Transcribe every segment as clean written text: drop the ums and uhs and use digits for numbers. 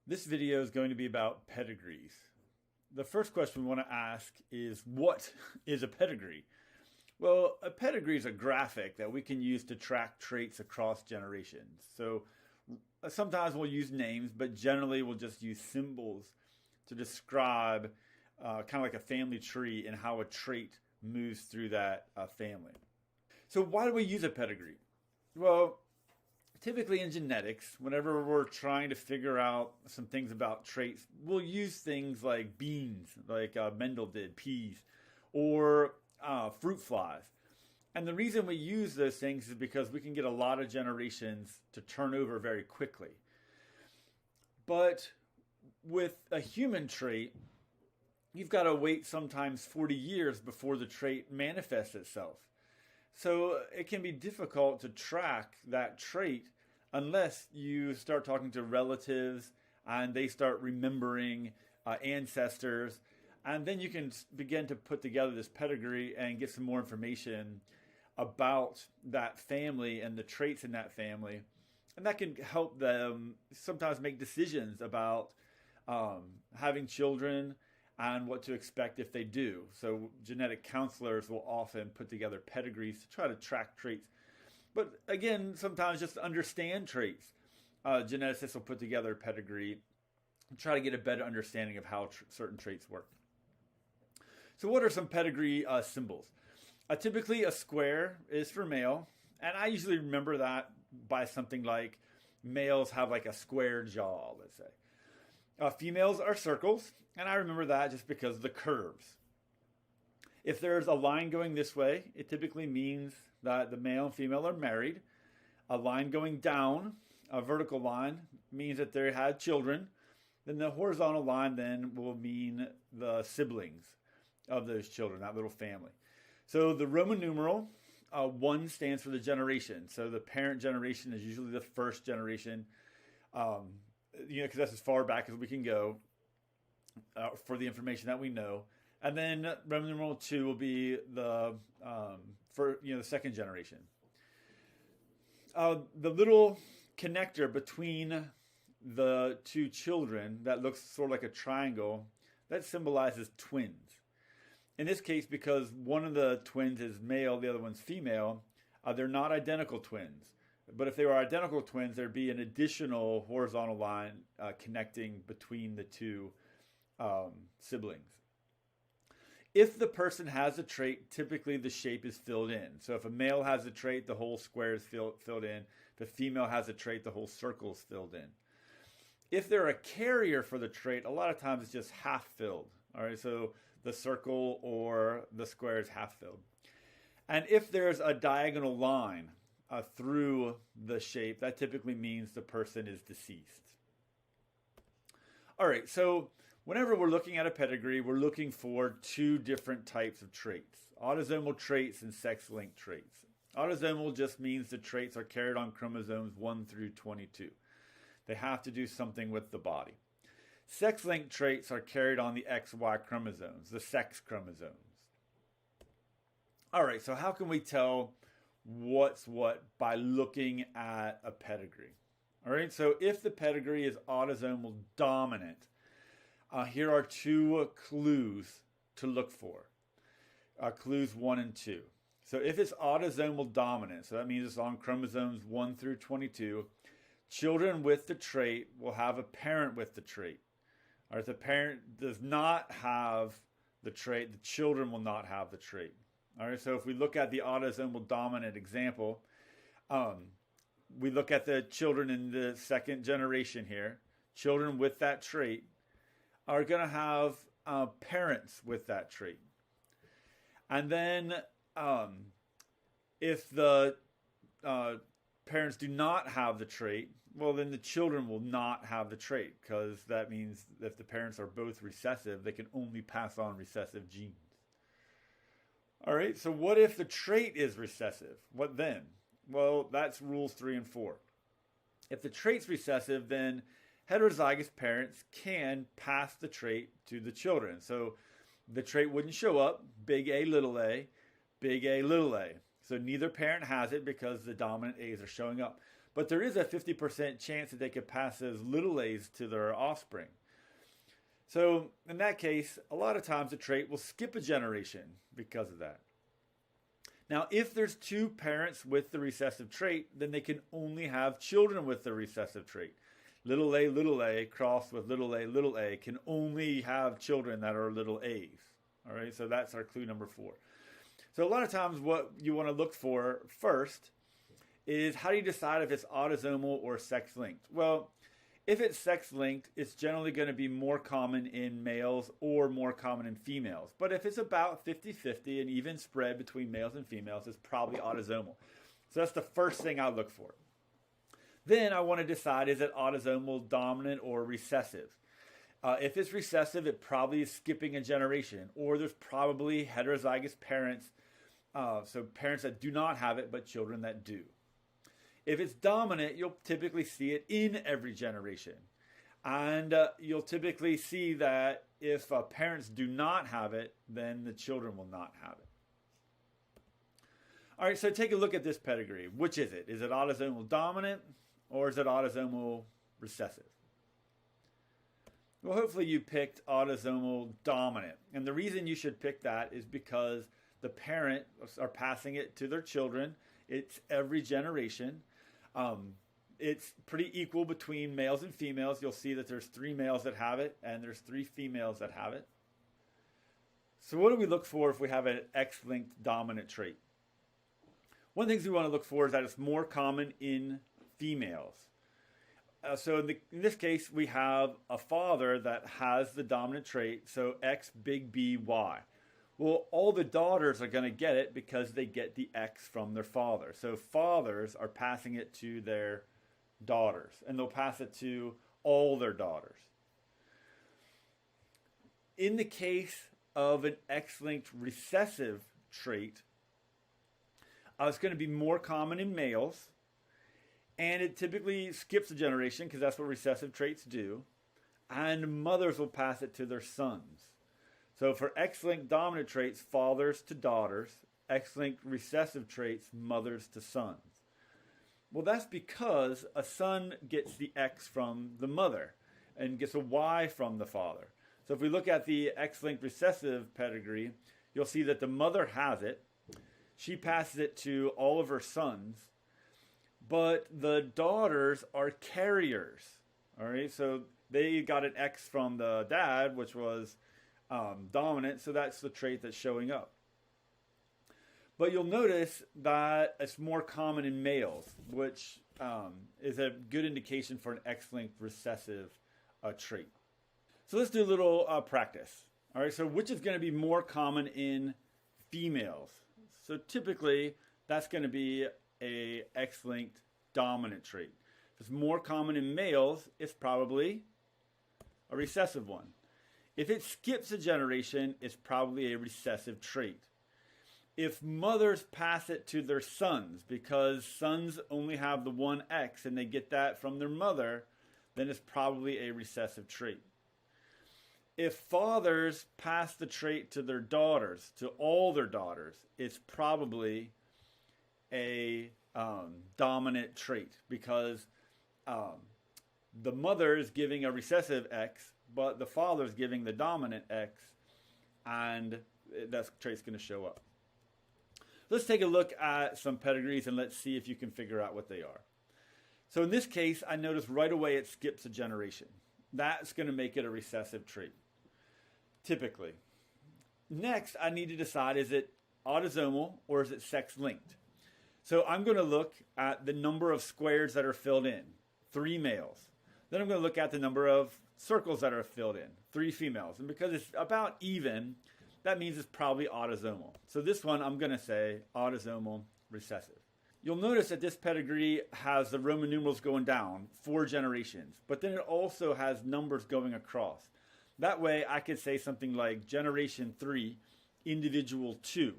This video is going to be about pedigrees. The first question we want to ask is, what is a pedigree? Well, a pedigree is a graphic that we can use to track traits across generations. So sometimes we'll use names, but generally we'll just use symbols to describe kind of like a family tree and how a trait moves through that family. So why do we use a pedigree? Well, typically in genetics, whenever we're trying to figure out some things about traits, we'll use things like beans, like Mendel did, peas, or fruit flies. And the reason we use those things is because we can get a lot of generations to turn over very quickly. But with a human trait, you've got to wait sometimes 40 years before the trait manifests itself. So it can be difficult to track that trait unless you start talking to relatives and they start remembering ancestors. And then you can begin to put together this pedigree and get some more information about that family and the traits in that family. And that can help them sometimes make decisions about having children and what to expect if they do. So genetic counselors will often put together pedigrees to try to track traits. But again, sometimes just to understand traits. Geneticists will put together a pedigree and try to get a better understanding of how certain traits work. So what are some pedigree symbols? Typically a square is for male. And I usually remember that by something like males have like a square jaw, let's say. Females are circles, and I remember that just because of the curves. If there's a line going this way, it typically means that the male and female are married. A line going down, a vertical line, means that they had children. Then the horizontal line then will mean the siblings of those children, that little family. So the Roman numeral 1 stands for the generation. So the parent generation is usually the first generation. Because that's as far back as we can go for the information that we know. And then Roman numeral 2 will be the the second generation. The little connector between the two children that looks sort of like a triangle, that symbolizes twins. In this case, because one of the twins is male, the other one's female, they're not identical twins. But if they were identical twins, there'd be an additional horizontal line connecting between the two siblings. If the person has a trait, typically the shape is filled in. So if a male has a trait, the whole square is filled in. If a female has a trait, the whole circle is filled in. If they're a carrier for the trait, a lot of times it's just half filled. All right, so the circle or the square is half filled. And if there's a diagonal line through the shape, that typically means the person is deceased. All right, so whenever we're looking at a pedigree, we're looking for two different types of traits: autosomal traits and sex-linked traits. Autosomal just means the traits are carried on chromosomes 1 through 22. They have to do something with the body. Sex-linked traits are carried on the XY chromosomes, the sex chromosomes. All right, so how can we tell what's what by looking at a pedigree? All right, so if the pedigree is autosomal dominant, here are two clues to look for. Clues 1 and 2. So if it's autosomal dominant, so that means it's on chromosomes 1 through 22, children with the trait will have a parent with the trait. Or if the parent does not have the trait, the children will not have the trait. All right, so if we look at the autosomal dominant example, we look at the children in the second generation here. Children with that trait are going to have parents with that trait. And then if the parents do not have the trait, well, then the children will not have the trait, because that means if the parents are both recessive, they can only pass on recessive genes. All right, so what if the trait is recessive? What then? Well, that's rules 3 and 4. If the trait's recessive, then heterozygous parents can pass the trait to the children. So the trait wouldn't show up, big A, little a, big A, little a. So neither parent has it because the dominant A's are showing up. but there is a 50% chance that they could pass as little a's to their offspring. So in that case, a lot of times the trait will skip a generation because of that. Now, if there's two parents with the recessive trait, then they can only have children with the recessive trait. Little a crossed with little a can only have children that are little a's. All right, so that's our clue number 4. So a lot of times what you want to look for first is how do you decide if it's autosomal or sex-linked? Well, if it's sex-linked, it's generally going to be more common in males or more common in females. But if it's about 50-50, an even spread between males and females, it's probably autosomal. So that's the first thing I look for. Then I want to decide, is it autosomal dominant or recessive? If it's recessive, it probably is skipping a generation, or there's probably heterozygous parents, so parents that do not have it, but children that do. If it's dominant, you'll typically see it in every generation. And you'll typically see that if parents do not have it, then the children will not have it. All right, so take a look at this pedigree. Which is it? Is it autosomal dominant or is it autosomal recessive? Well, hopefully you picked autosomal dominant. And the reason you should pick that is because the parents are passing it to their children. It's every generation. It's pretty equal between males and females. You'll see that there's 3 males that have it and there's 3 females that have it. So what do we look for if we have an X-linked dominant trait? One of the things we want to look for is that it's more common in females. So in this case, we have a father that has the dominant trait, so X big B Y. Well, all the daughters are going to get it because they get the X from their father. So fathers are passing it to their daughters, and they'll pass it to all their daughters. In the case of an X-linked recessive trait, it's going to be more common in males, and it typically skips a generation because that's what recessive traits do, and mothers will pass it to their sons. So for X-linked dominant traits, fathers to daughters, X-linked recessive traits, mothers to sons. Well, that's because a son gets the X from the mother and gets a Y from the father. So if we look at the X-linked recessive pedigree, you'll see that the mother has it. She passes it to all of her sons, but the daughters are carriers. All right, so they got an X from the dad, which was dominant, so that's the trait that's showing up. But you'll notice that it's more common in males, which is a good indication for an X-linked recessive trait. So let's do a little practice. All right, so which is going to be more common in females? So typically, that's going to be a X-linked dominant trait. If it's more common in males, it's probably a recessive one. If it skips a generation, it's probably a recessive trait. If mothers pass it to their sons, because sons only have the one X and they get that from their mother, then it's probably a recessive trait. If fathers pass the trait to their daughters, to all their daughters, it's probably a dominant trait because the mother is giving a recessive X, but the father is giving the dominant X, and that trait's going to show up. Let's take a look at some pedigrees and let's see if you can figure out what they are. So in this case, I notice right away it skips a generation. That's going to make it a recessive trait, typically. Next, I need to decide, is it autosomal or is it sex-linked? So I'm going to look at the number of squares that are filled in, 3 males. Then I'm going to look at the number of circles that are filled in, 3 females. And because it's about even, that means it's probably autosomal. So this one, I'm going to say autosomal recessive. You'll notice that this pedigree has the Roman numerals going down 4 generations, but then it also has numbers going across. That way I could say something like generation 3, individual 2,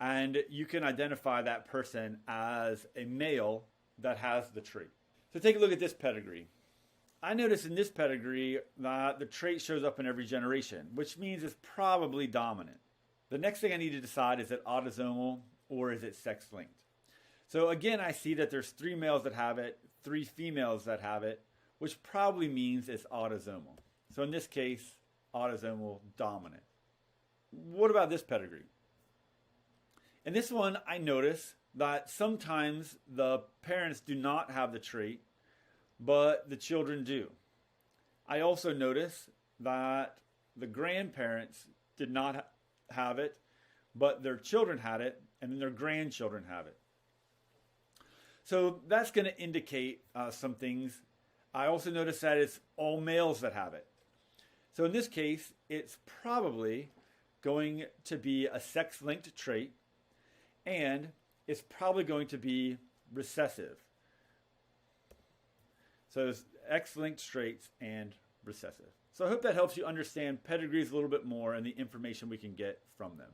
and you can identify that person as a male that has the trait. So take a look at this pedigree. I notice in this pedigree that the trait shows up in every generation, which means it's probably dominant. The next thing I need to decide, is it autosomal or is it sex-linked? So again, I see that there's 3 males that have it, 3 females that have it, which probably means it's autosomal. So in this case, autosomal dominant. What about this pedigree? In this one, I notice that sometimes the parents do not have the trait, but the children do. I also notice that the grandparents did not have it, but their children had it, and then their grandchildren have it. So that's going to indicate some things. I also notice that it's all males that have it. So in this case, it's probably going to be a sex-linked trait, and it's probably going to be recessive. So it's X-linked traits and recessive. So I hope that helps you understand pedigrees a little bit more and the information we can get from them.